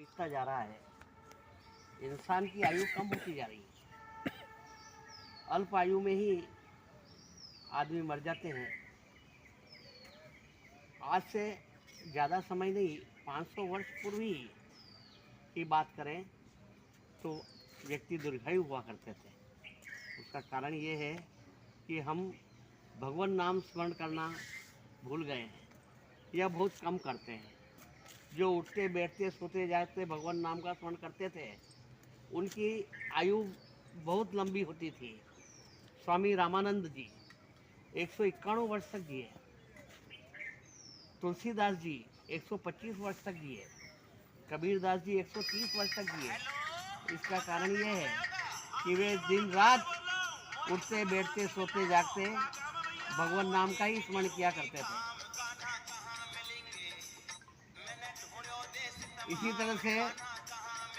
बीतता जा रहा है, इंसान की आयु कम होती जा रही है। अल्प आयु में ही आदमी मर जाते हैं। आज से ज़्यादा समय नहीं, 500 वर्ष पूर्व ही की बात करें तो व्यक्ति दीर्घायु हुआ करते थे। उसका कारण ये है कि हम भगवान नाम स्मरण करना भूल गए हैं या बहुत कम करते हैं। जो उठते बैठते सोते जागते भगवान नाम का स्मरण करते थे, उनकी आयु बहुत लंबी होती थी। स्वामी रामानंद जी 191 वर्ष तक जिए। तुलसीदास जी 125 वर्ष तक जिए। कबीरदास जी 130 वर्ष तक जिए। इसका कारण यह है कि वे दिन रात उठते बैठते सोते जागते भगवान नाम का ही स्मरण किया करते थे। इसी तरह से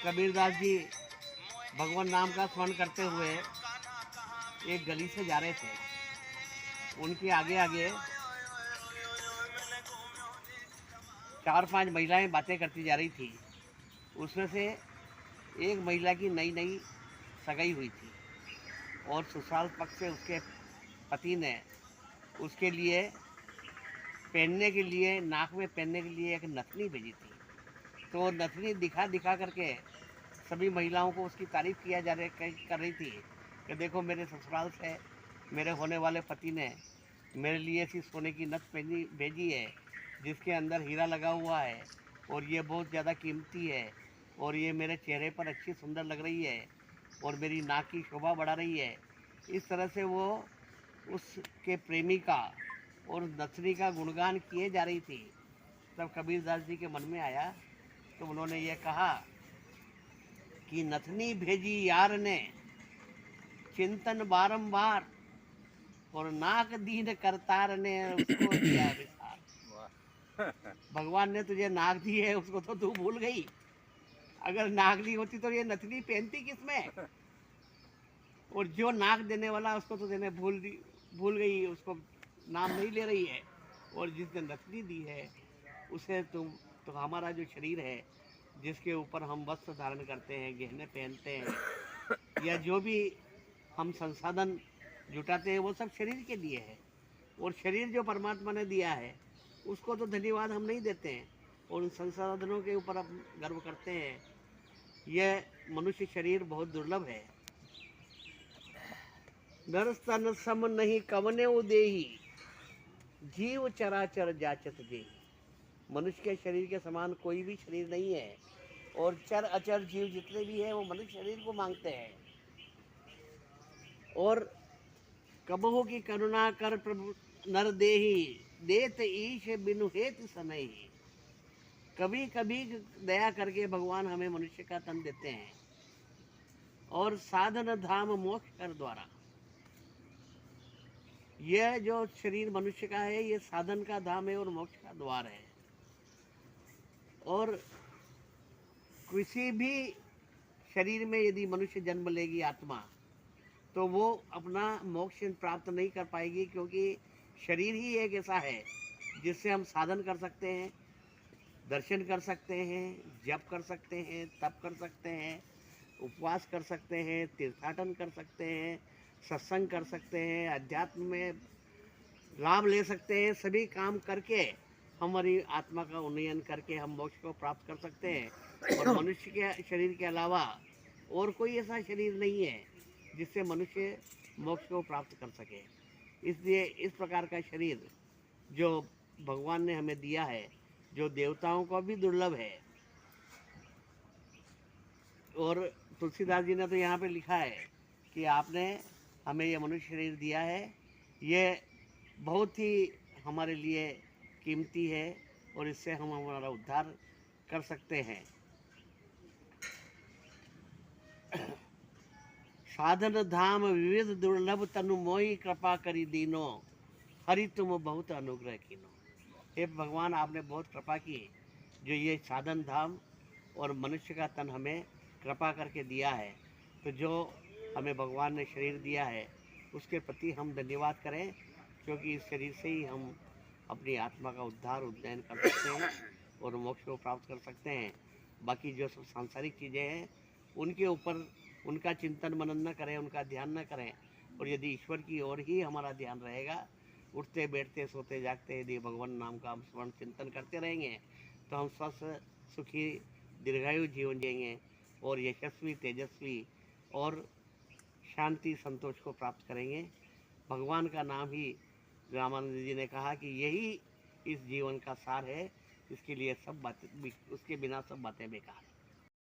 कबीरदास जी भगवान नाम का स्मरण करते हुए एक गली से जा रहे थे। उनके आगे आगे 4-5 महिलाएं बातें करती जा रही थी। उसमें से एक महिला की नई नई सगाई हुई थी और ससुराल पक्ष से उसके पति ने उसके लिए पहनने के लिए, नाक में पहनने के लिए एक नथनी भेजी थी। तो नथनी दिखा दिखा करके सभी महिलाओं को उसकी तारीफ कर रही थी कि देखो मेरे ससुराल से मेरे होने वाले पति ने मेरे लिए ऐसी सोने की नथ भेजी है जिसके अंदर हीरा लगा हुआ है और ये बहुत ज़्यादा कीमती है और ये मेरे चेहरे पर अच्छी सुंदर लग रही है और मेरी नाक की शोभा बढ़ा रही है। इस तरह से वो उसके प्रेमी का और नथनी का गुणगान किए जा रही थी। तब कबीरदास जी के मन में आया तो उन्होंने ये कहा कि नथनी भेजी यार ने चिंतन बारंबार और नाक दीन करतार ने उसको दिया विसार। भगवान ने तुझे नाक दी है, उसको तो तू भूल गई। अगर नाक दी होती तो ये नथनी पहनती किसमें? और जो नाक देने वाला उसको तो देने भूल गई, उसको नाम नहीं ले रही है। और जिसने नथनी दी है उसे तो हमारा जो शरीर है जिसके ऊपर हम वस्त्र धारण करते हैं, गहने पहनते हैं या जो भी हम संसाधन जुटाते हैं वो सब शरीर के लिए है। और शरीर जो परमात्मा ने दिया है उसको तो धन्यवाद हम नहीं देते हैं और उन संसाधनों के ऊपर हम गर्व करते हैं। यह मनुष्य शरीर बहुत दुर्लभ है। नर तन सम नहीं कवने उदेही, जीव चराचर जाचत जेही। मनुष्य के शरीर के समान कोई भी शरीर नहीं है और चर अचर जीव जितने भी हैं वो मनुष्य शरीर को मांगते हैं। और कबहू की करुणा कर प्रभु नर देही, देत ईश बिनु हेत समय ही। कभी कभी दया करके भगवान हमें मनुष्य का तन देते हैं और साधन धाम मोक्ष कर द्वारा। यह जो शरीर मनुष्य का है ये साधन का धाम है और मोक्ष का द्वार है। और किसी भी शरीर में यदि मनुष्य जन्म लेगी आत्मा, तो वो अपना मोक्ष प्राप्त नहीं कर पाएगी, क्योंकि शरीर ही एक ऐसा है जिससे हम साधन कर सकते हैं, दर्शन कर सकते हैं, जप कर सकते हैं, तप कर सकते हैं, उपवास कर सकते हैं, तीर्थाटन कर सकते हैं, सत्संग कर सकते हैं, अध्यात्म में लाभ ले सकते हैं। सभी काम करके हमारी आत्मा का उन्नयन करके हम मोक्ष को प्राप्त कर सकते हैं। और मनुष्य के शरीर के अलावा और कोई ऐसा शरीर नहीं है जिससे मनुष्य मोक्ष को प्राप्त कर सके। इसलिए इस प्रकार का शरीर जो भगवान ने हमें दिया है, जो देवताओं को भी दुर्लभ है। और तुलसीदास जी ने तो यहाँ पे लिखा है कि आपने हमें ये मनुष्य शरीर दिया है, ये बहुत ही हमारे लिए कीमती है और इससे हम हमारा उद्धार कर सकते हैं। साधन धाम विविध दुर्लभ तनु मोहि कृपा करी दीनो, हरि तुम बहुत अनुग्रह कीनो। हे भगवान, आपने बहुत कृपा की जो ये साधन धाम और मनुष्य का तन हमें कृपा करके दिया है। तो जो हमें भगवान ने शरीर दिया है उसके प्रति हम धन्यवाद करें, क्योंकि इस शरीर से ही हम अपनी आत्मा का उद्धार उन्नयन कर सकते हैं और मोक्ष को प्राप्त कर सकते हैं। बाकी जो सब सांसारिक चीज़ें हैं उनके ऊपर उनका चिंतन मनन न करें, उनका ध्यान न करें, और यदि ईश्वर की ओर ही हमारा ध्यान रहेगा, उठते बैठते सोते जागते यदि भगवान नाम का हम स्मरण चिंतन करते रहेंगे तो हम स्वस्थ सुखी दीर्घायु जीवन जिएंगे और यशस्वी तेजस्वी और शांति संतोष को प्राप्त करेंगे। भगवान का नाम ही रामानंद जी ने कहा कि यही इस जीवन का सार है, इसके लिए सब बातें, उसके बिना सब बातें बेकार हैं।